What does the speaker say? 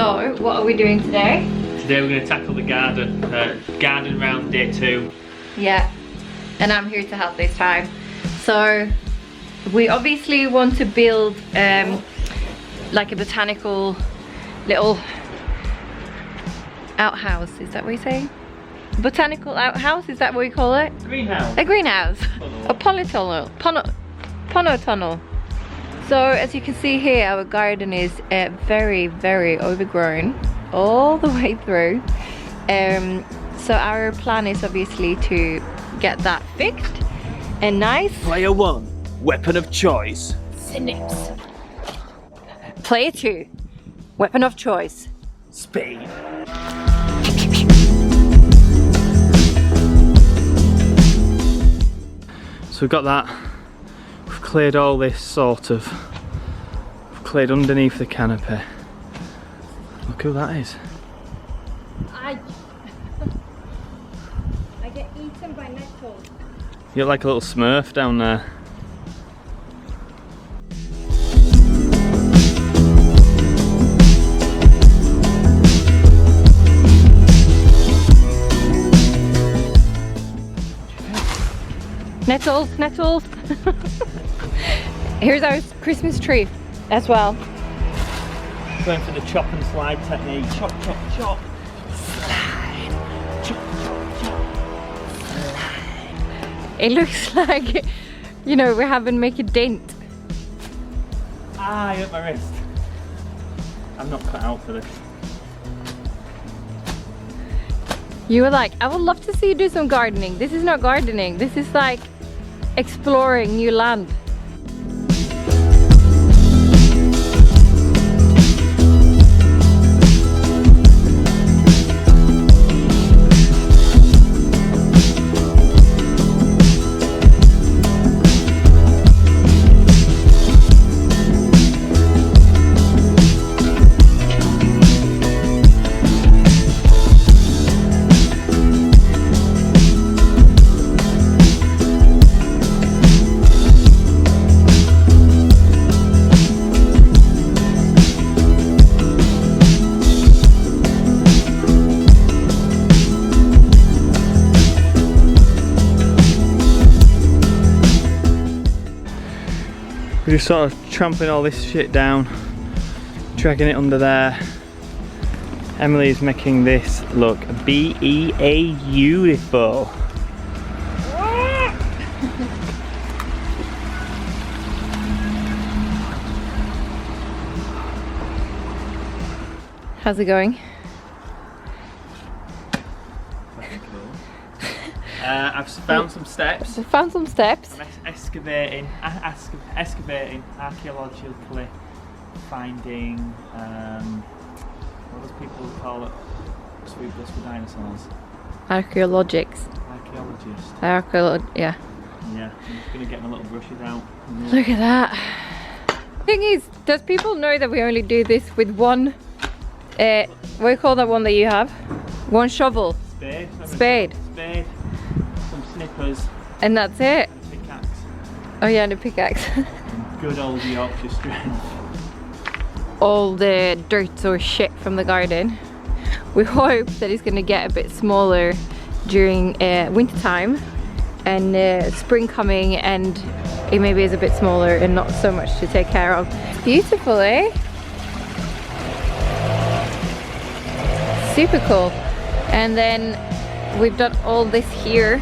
So, what are we doing today? Today we're going to tackle the garden round day 2. Yeah, and I'm here to help this time. So, we obviously want to build like a botanical little outhouse. Is that what you say? Botanical outhouse, is that what we call it? Greenhouse. A greenhouse. Tunnel. A polytunnel. Ponotunnel. So as you can see here, our garden is very, very overgrown all the way through. So our plan is obviously to get that fixed and nice. Player 1, weapon of choice. Snips. Player 2, weapon of choice. Spade. So we've got that. We've cleared all this sort of. We've cleared underneath the canopy. Look who that is. I get eaten by nettles. You look like a little smurf down there. Nettles, nettles. Here's our Christmas tree as well. Going for the chop and slide technique. Chop, chop, chop. Slide. Chop, chop, chop. Slide. It looks like, you know, we're having to make a dent. Ah, you hit my wrist. I'm not cut out for this. You were like, I would love to see you do some gardening. This is not gardening. This is like exploring new land. We're just sort of trampling all this shit down, dragging it under there. Emily's making this look beautiful. How's it going? I've found some steps. We found some steps. I'm excavating, archaeologically finding, what does people call it? Sweet bus for dinosaurs. Archaeologists. Archaeologists. Yeah. Yeah, I'm just gonna get my little brushes out. Look at that. Thing is, does people know that we only do this with one, what do you call that one that you have? One shovel. Spade. Spade. Spade. Some snippers. And that's it. And a pickaxe. Oh yeah, and a pickaxe. And good old Yorkshire strength. All the dirt or shit from the garden. We hope that it's gonna get a bit smaller during winter time and spring coming, and it maybe is a bit smaller and not so much to take care of. Beautiful, eh? Super cool. And then we've done all this here